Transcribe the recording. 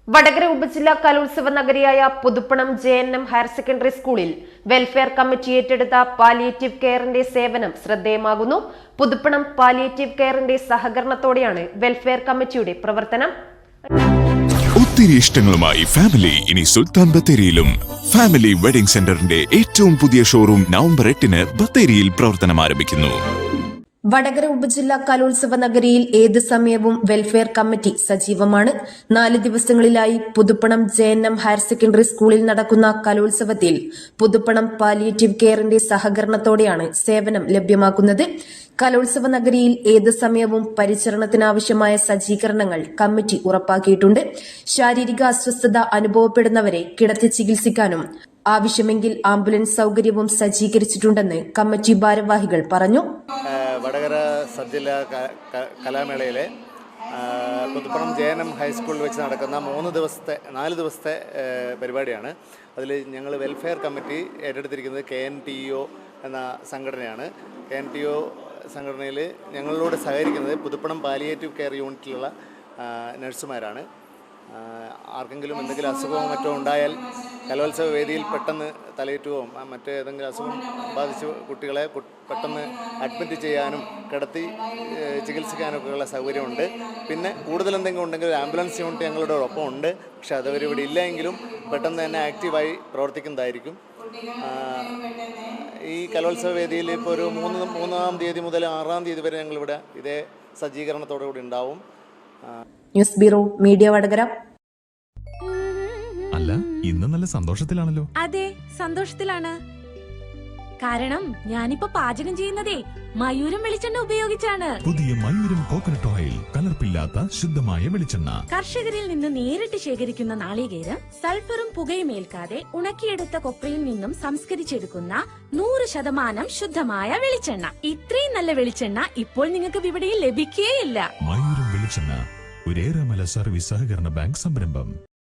വടകര ഉപജില്ലാ കലോത്സവ നഗരിയായ Puthuppanam JNM higher secondary സ്കൂളിൽ വെൽഫെയർ കമ്മിറ്റി ഏറ്റെടുത്ത പാലിയേറ്റീവ് കെയറിന്റെ സേവനം ശ്രദ്ധേയമാകുന്നു. പുതുപ്പണം പാലിയേറ്റീവ് കെയറിന്റെ സഹകരണത്തോടെയാണ് വെൽഫെയർ കമ്മിറ്റിയുടെ പ്രവർത്തനം. ഒത്തിരി ഇഷ്ടങ്ങളുമായി ഫാമിലി ഇനി സുൽത്താൻ ബത്തേരിയിലും. ഫാമിലി വെഡിംഗ് സെന്ററിന്റെ ഏറ്റവും പുതിയ ഷോറൂം നവംബർ 8-ന് ബത്തേരിയിൽ പ്രവർത്തനം ആരംഭിക്കുന്നു. വടകര ഉപജില്ലാ കലോത്സവ നഗരിയിൽ ഏത് സമയവും വെൽഫെയർ കമ്മിറ്റി സജീവമാണ്. 4 ദിവസങ്ങളിലായി പുതുപ്പണം JNM ഹയർ സെക്കൻഡറി സ്കൂളിൽ നടക്കുന്ന കലോത്സവത്തിൽ പുതുപ്പണം പാലിയേറ്റീവ് കെയറിന്റെ സഹകരണത്തോടെയാണ് സേവനം ലഭ്യമാക്കുന്നത്. കലോത്സവ നഗരിയിൽ ഏത് സമയവും പരിചരണത്തിനാവശ്യമായ സജ്ജീകരണങ്ങൾ കമ്മിറ്റി ഉറപ്പാക്കിയിട്ടുണ്ട്. ശാരീരിക അസ്വസ്ഥത അനുഭവപ്പെടുന്നവരെ കിടത്തി ചികിത്സിക്കാനും ആവശ്യമെങ്കിൽ ആംബുലൻസ് സൗകര്യവും സജ്ജീകരിച്ചിട്ടുണ്ടെന്ന് കമ്മിറ്റി ഭാരവാഹികൾ പറഞ്ഞു. വടകര സബ്ജില്ലാ കലാമേളയിലെ പുതുപ്പണം JNM ഹൈസ്കൂളിൽ വെച്ച് നടക്കുന്ന 4 ദിവസത്തെ പരിപാടിയാണ്. അതിൽ ഞങ്ങൾ വെൽഫെയർ കമ്മിറ്റി ഏറ്റെടുത്തിരിക്കുന്നത് KNTO എന്ന സംഘടനയാണ്. KNTO സംഘടനയിൽ ഞങ്ങളോട് സഹകരിക്കുന്നത് പുതുപ്പണം പാലിയേറ്റീവ് കെയർ യൂണിറ്റിലുള്ള നഴ്സുമാരാണ്. ആർക്കെങ്കിലും എന്തെങ്കിലും അസുഖമോ മറ്റോ ഉണ്ടായാൽ കലോത്സവ വേദിയിൽ പെട്ടെന്ന് തലയേറ്റുകയോ മറ്റേതെങ്കിലും അസുഖം ബാധിച്ച കുട്ടികളെ പെട്ടെന്ന് അഡ്മിറ്റ് ചെയ്യാനും കിടത്തി ചികിത്സിക്കാനൊക്കെയുള്ള സൗകര്യമുണ്ട്. പിന്നെ കൂടുതൽ എന്തെങ്കിലും ഉണ്ടെങ്കിൽ ആംബുലൻസ് യൂണിറ്റ് ഞങ്ങളുടെ ഒപ്പം ഉണ്ട്. പക്ഷെ അതവരിവിടെ ഇല്ലെങ്കിലും പെട്ടെന്ന് തന്നെ ആക്റ്റീവായി പ്രവർത്തിക്കുന്നതായിരിക്കും. ഈ കലോത്സവ വേദിയിൽ ഇപ്പോൾ ഒരു 3-ാം തീയതി മുതൽ 6-ാം തീയതി വരെ ഞങ്ങളിവിടെ ഇതേ സജ്ജീകരണത്തോടു കൂടി ഉണ്ടാവും. News bureau media Vadakara. അല്ല, ഇന്ന് നല്ല സന്തോഷത്തിലാണല്ലോ. അതെ, സന്തോഷത്തിലാണ്. കാരണം ഞാനിപ്പോ പാചകം ചെയ്യുന്നതേ മയൂരം വെളിച്ചെണ്ണ ഉപയോഗിച്ചാണ്. പുതിയ മയൂരം കോക്കനട്ട് ഓയിൽ, കലർപ്പില്ലാത്ത ശുദ്ധമായ വെളിച്ചെണ്ണ. കർഷകരിൽ നിന്ന് നേരിട്ട് ശേഖരിക്കുന്ന നാളികേരം സൾഫറും പുകയും ഏൽക്കാതെ ഉണക്കിയെടുത്ത കൊപ്രയിൽ നിന്നും സംസ്കരിച്ചെടുക്കുന്ന 100% ശുദ്ധമായ വെളിച്ചെണ്ണ. ഇത്രയും നല്ല വെളിച്ചെണ്ണ ഇപ്പോൾ നിങ്ങൾക്ക് വിപണിയിൽ ലഭിക്കുകയില്ല. മയൂരം വെളിച്ചെണ്ണ, ഒരു ഏറെമല സർവീസ് സഹകരണ ബാങ്ക് സംരംഭം.